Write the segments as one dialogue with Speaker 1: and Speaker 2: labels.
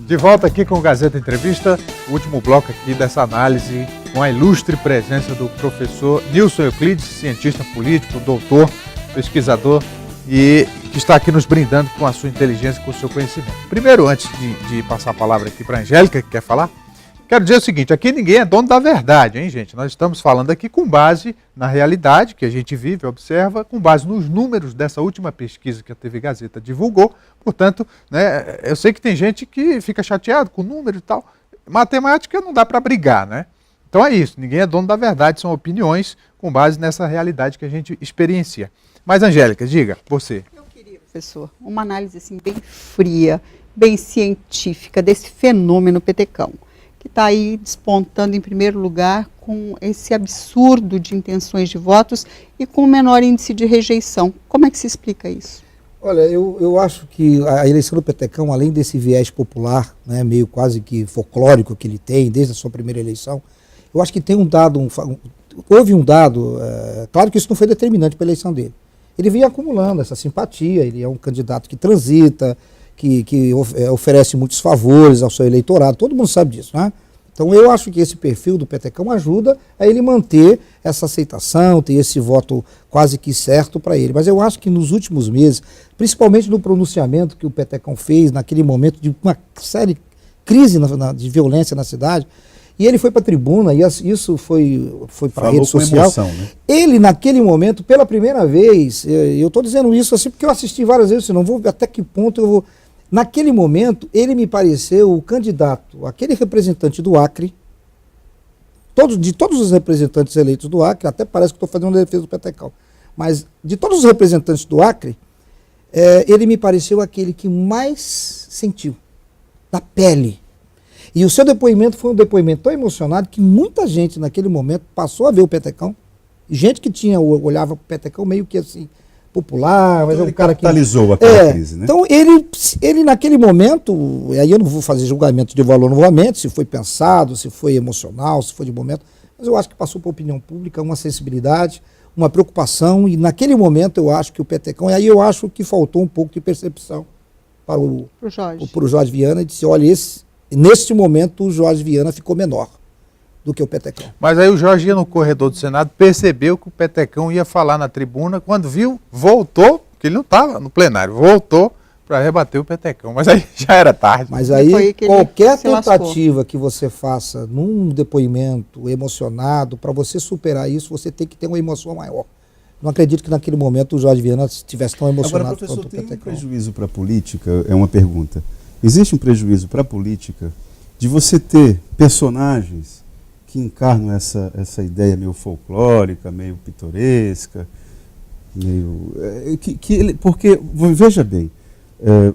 Speaker 1: De volta aqui com o Gazeta Entrevista, o último bloco aqui dessa análise com a ilustre presença do professor Nilson Euclides, cientista político, doutor, pesquisador e que está aqui nos brindando com a sua inteligência e com o seu conhecimento. Primeiro, antes de passar a palavra aqui para a Angélica, que quer falar, quero dizer o seguinte, aqui ninguém é dono da verdade, hein, gente? Nós estamos falando aqui com base na realidade que a gente vive, observa, com base nos números dessa última pesquisa que a TV Gazeta divulgou. Portanto, né, eu sei que tem gente que fica chateado com o número e tal. Matemática não dá para brigar, né? Então é isso, ninguém é dono da verdade, são opiniões com base nessa realidade que a gente experiencia. Mas, Angélica, diga, você.
Speaker 2: Eu queria, professor, uma análise assim, bem fria, bem científica desse fenômeno petecão, que está aí despontando em primeiro lugar com esse absurdo de intenções de votos e com o menor índice de rejeição. Como é que se explica isso?
Speaker 3: Olha, eu acho que a eleição do petecão, além desse viés popular, né, meio quase que folclórico que ele tem desde a sua primeira eleição, eu acho que tem houve um dado, claro que isso não foi determinante para a eleição dele. Ele vinha acumulando essa simpatia, ele é um candidato que transita, que oferece muitos favores ao seu eleitorado, todo mundo sabe disso, né? Então eu acho que esse perfil do petecão ajuda a ele manter essa aceitação, ter esse voto quase que certo para ele. Mas eu acho que nos últimos meses, principalmente no pronunciamento que o petecão fez, naquele momento de uma séria crise de violência na cidade, e ele foi para a tribuna, e isso foi para a rede social. Emoção, né? Ele, naquele momento, pela primeira vez, eu estou dizendo isso assim porque eu assisti várias vezes, não vou até que ponto eu vou... Naquele momento, ele me pareceu o candidato, aquele representante do Acre, de todos os representantes eleitos do Acre, até parece que estou fazendo uma defesa do petecão, mas de todos os representantes do Acre, ele me pareceu aquele que mais sentiu, da pele. E o seu depoimento foi um depoimento tão emocionado que muita gente naquele momento passou a ver o petecão, gente que olhava para o petecão meio que assim, popular, mas então é um cara que... capitalizou aquela crise, né? Então ele naquele momento, aí eu não vou fazer julgamento de valor novamente, se foi pensado, se foi emocional, se foi de momento, mas eu acho que passou para a opinião pública uma sensibilidade, uma preocupação, e naquele momento eu acho que o petecão, e aí eu acho que faltou um pouco de percepção para o Jorge Viana, e disse, olha, neste momento o Jorge Viana ficou menor do que o petecão.
Speaker 1: Mas aí o Jorge ia no corredor do Senado, percebeu que o petecão ia falar na tribuna, quando viu, voltou, porque ele não estava no plenário, voltou para rebater o petecão, mas aí já era tarde.
Speaker 3: Mas aí qualquer tentativa que você faça num depoimento emocionado, para você superar isso, você tem que ter uma emoção maior. Não acredito que naquele momento o Jorge Viana estivesse tão emocionado.
Speaker 4: Agora, professor, tem um prejuízo para a política, é uma pergunta. Existe um prejuízo para a política de você ter personagens que encarnam essa ideia meio folclórica, meio pitoresca, porque, veja bem,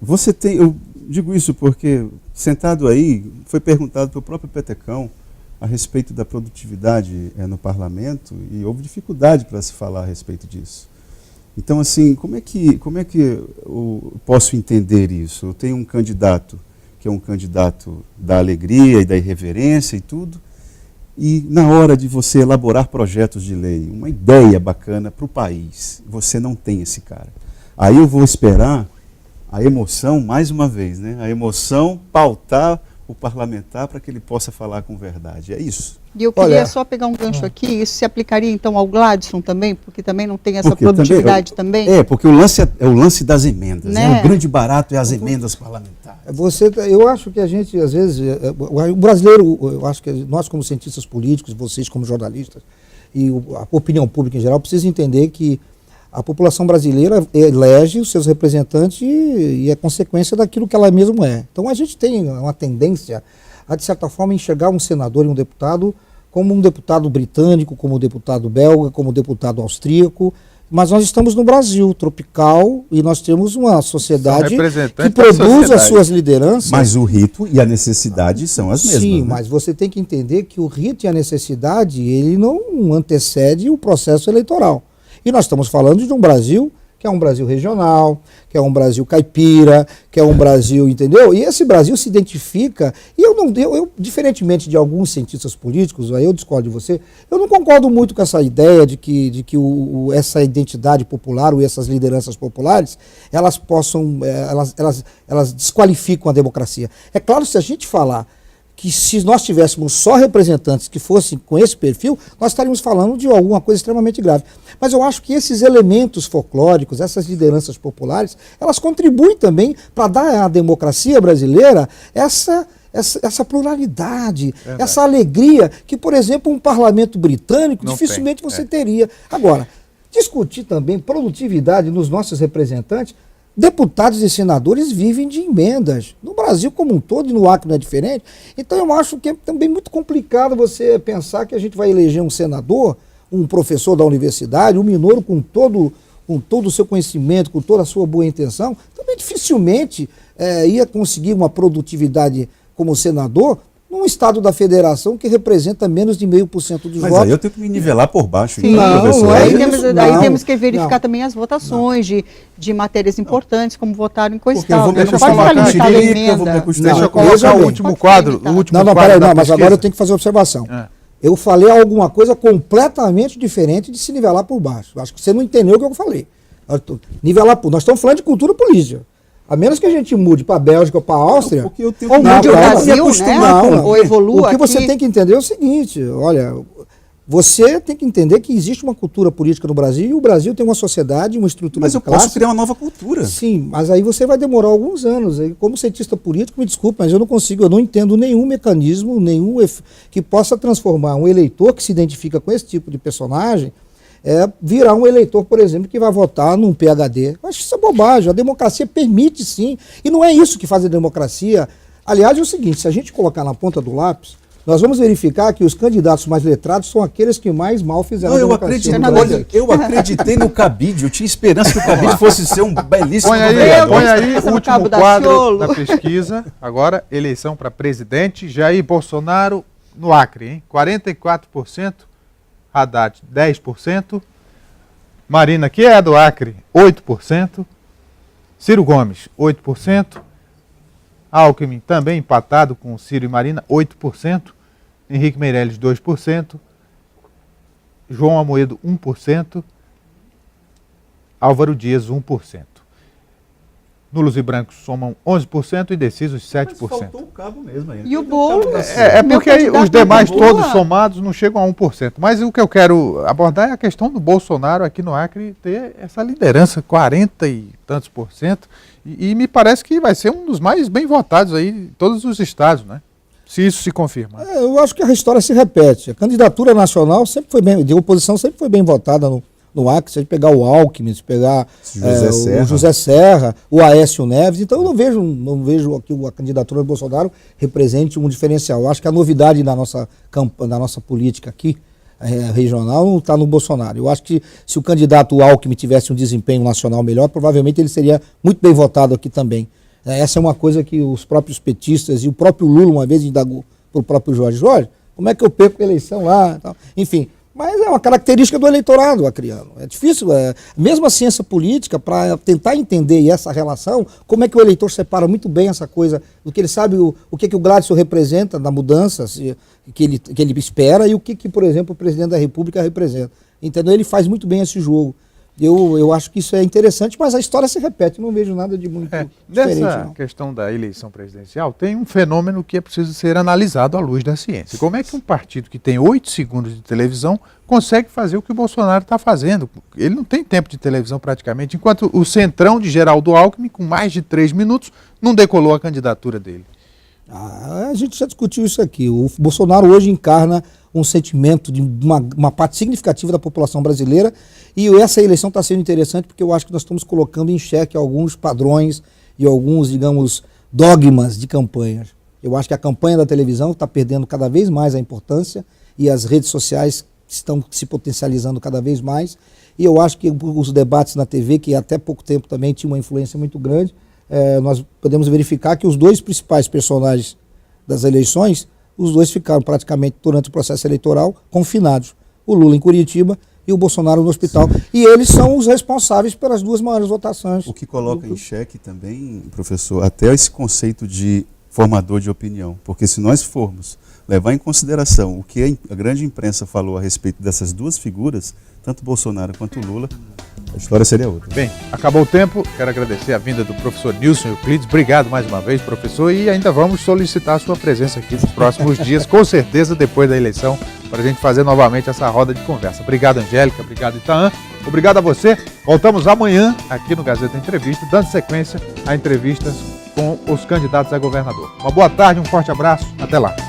Speaker 4: você tem, eu digo isso porque, sentado aí, foi perguntado pelo próprio petecão a respeito da produtividade no parlamento, e houve dificuldade para se falar a respeito disso. Então, assim, como é que eu posso entender isso? Eu tenho um candidato que é um candidato da alegria e da irreverência e tudo, e na hora de você elaborar projetos de lei, uma ideia bacana para o país, você não tem esse cara. Aí eu vou esperar a emoção, mais uma vez, né? A emoção pautar o parlamentar para que ele possa falar com verdade. É isso.
Speaker 2: E eu queria só pegar um gancho aqui, isso se aplicaria então ao Gladson também, porque também não tem essa produtividade também?
Speaker 4: Porque o lance é o lance das emendas, né? O grande barato é as emendas parlamentares.
Speaker 3: Eu acho que a gente, às vezes, o brasileiro, eu acho que nós como cientistas políticos, vocês como jornalistas, e a opinião pública em geral, precisa entender que a população brasileira elege os seus representantes e é consequência daquilo que ela mesma é. Então a gente tem uma tendência a, de certa forma, enxergar um senador e um deputado como um deputado britânico, como um deputado belga, como um deputado austríaco, mas nós estamos no Brasil tropical e nós temos uma sociedade que produz as suas lideranças.
Speaker 4: Mas o rito e a necessidade são as mesmas.
Speaker 3: Sim,
Speaker 4: né?
Speaker 3: Mas você tem que entender que o rito e a necessidade, ele não antecede o processo eleitoral. E nós estamos falando de um Brasil que é um Brasil regional, que é um Brasil caipira, que é um Brasil, entendeu? E esse Brasil se identifica, e eu diferentemente de alguns cientistas políticos, aí eu discordo de você, eu não concordo muito com essa ideia de que essa identidade popular ou essas lideranças populares, elas possam, elas desqualificam a democracia. É claro, se a gente falar que se nós tivéssemos só representantes que fossem com esse perfil, nós estaríamos falando de alguma coisa extremamente grave. Mas eu acho que esses elementos folclóricos, essas lideranças populares, elas contribuem também para dar à democracia brasileira essa pluralidade, essa alegria que, por exemplo, um parlamento britânico dificilmente você teria. Agora, discutir também produtividade nos nossos representantes. Deputados e senadores vivem de emendas. No Brasil como um todo, e no Acre não é diferente. Então eu acho que é também muito complicado você pensar que a gente vai eleger um senador, um professor da universidade, um minoro com todo o seu conhecimento, com toda a sua boa intenção, também dificilmente ia conseguir uma produtividade como senador num estado da federação que representa menos de 0,5% dos votos.
Speaker 4: Mas aí eu tenho que me nivelar por baixo.
Speaker 2: Sim,
Speaker 4: então, professor.
Speaker 2: aí temos que verificar também as votações de matérias importantes, como votaram em coisa
Speaker 4: Porque eu vou me
Speaker 2: Não pode ficar limitado à emenda.
Speaker 1: Deixa eu colocar o último quadro.
Speaker 3: Mas agora eu tenho que fazer uma observação. Eu falei alguma coisa completamente diferente de se nivelar por baixo. Acho que você não entendeu o que eu falei. Nivelar por... Nós estamos falando de cultura política. A menos que a gente mude para a Bélgica ou para a Áustria,
Speaker 4: porque eu tenho
Speaker 2: ou mude o Brasil, né? Ou evolua.
Speaker 3: O que você tem que entender é o seguinte, olha, você tem que entender que existe uma cultura política no Brasil e o Brasil tem uma sociedade, uma estrutura
Speaker 4: Mas
Speaker 3: de
Speaker 4: eu
Speaker 3: classe.
Speaker 4: posso criar uma nova cultura.
Speaker 3: Sim, mas aí você vai demorar alguns anos. Como cientista político, me desculpe, mas eu não entendo nenhum mecanismo, que possa transformar um eleitor que se identifica com esse tipo de personagem virar um eleitor, por exemplo, que vai votar num PhD. Eu acho que isso é bobagem. A democracia permite, sim. E não é isso que faz a democracia. Aliás, é o seguinte, se a gente colocar na ponta do lápis, nós vamos verificar que os candidatos mais letrados são aqueles que mais mal fizeram a democracia.
Speaker 4: Eu acreditei no Cabide. Eu tinha esperança que o Cabide fosse ser um belíssimo
Speaker 1: vereador. Põe aí o último quadro da pesquisa. Agora, eleição para presidente. Jair Bolsonaro no Acre, hein? 44%. Haddad, 10%. Marina, que é do Acre, 8%. Ciro Gomes, 8%. Alckmin, também empatado com Ciro e Marina, 8%. Henrique Meirelles, 2%. João Amoedo, 1%. Álvaro Dias, 1%. Nulos e brancos somam 11% e indecisos 7%. Mas faltou
Speaker 4: o cabo mesmo aí.
Speaker 2: E o bolo?
Speaker 1: Porque aí os demais todos somados não chegam a 1%. Mas o que eu quero abordar é a questão do Bolsonaro aqui no Acre ter essa liderança, 40 e tantos por cento. E me parece que vai ser um dos mais bem votados aí em todos os estados, né? Se isso se confirmar.
Speaker 3: Eu acho que a história se repete. A candidatura nacional sempre foi bem, de oposição sempre foi bem votada no Acre, se a gente pegar o Alckmin, se pegar o José Serra, o Aécio Neves, então eu não vejo que a candidatura do Bolsonaro represente um diferencial. Eu acho que a novidade da nossa política aqui, regional, não está no Bolsonaro. Eu acho que se o candidato Alckmin tivesse um desempenho nacional melhor, provavelmente ele seria muito bem votado aqui também. Essa é uma coisa que os próprios petistas e o próprio Lula uma vez indagou para o próprio Jorge, como é que eu perco a eleição lá? Tal. Enfim, mas é uma característica do eleitorado acreano. É difícil, mesmo a ciência política, para tentar entender essa relação, como é que o eleitor separa muito bem essa coisa, do que ele sabe o que o Gladson representa na mudança, que ele espera, e o que, por exemplo, o presidente da República representa. Entendeu? Ele faz muito bem esse jogo. Eu acho que isso é interessante, mas a história se repete, não vejo nada de muito diferente.
Speaker 1: Nessa questão da eleição presidencial, tem um fenômeno que é preciso ser analisado à luz da ciência. Como é que um partido que tem 8 segundos de televisão consegue fazer o que o Bolsonaro está fazendo? Ele não tem tempo de televisão praticamente, enquanto o centrão de Geraldo Alckmin, com mais de 3 minutos, não decolou a candidatura dele.
Speaker 3: A gente já discutiu isso aqui. O Bolsonaro hoje encarna um sentimento de uma parte significativa da população brasileira, e essa eleição está sendo interessante porque eu acho que nós estamos colocando em xeque alguns padrões e alguns, digamos, dogmas de campanha. Eu acho que a campanha da televisão está perdendo cada vez mais a importância e as redes sociais estão se potencializando cada vez mais, e eu acho que os debates na TV, que até pouco tempo também tinham uma influência muito grande, nós podemos verificar que os dois principais personagens das eleições, os dois ficaram praticamente durante o processo eleitoral confinados. O Lula em Curitiba e o Bolsonaro no hospital. E eles são os responsáveis pelas duas maiores votações.
Speaker 4: O que coloca em xeque também, professor, até esse conceito de formador de opinião. Porque se nós formos levar em consideração o que a grande imprensa falou a respeito dessas duas figuras, tanto Bolsonaro quanto Lula, a história seria outra.
Speaker 1: Bem, acabou o tempo. Quero agradecer a vinda do professor Nilson Euclides. Obrigado mais uma vez, professor. E ainda vamos solicitar a sua presença aqui nos próximos dias, com certeza depois da eleição, para a gente fazer novamente essa roda de conversa. Obrigado, Angélica. Obrigado, Itaã. Obrigado a você. Voltamos amanhã aqui no Gazeta Entrevista, dando sequência a entrevistas com os candidatos a governador. Uma boa tarde, um forte abraço. Até lá.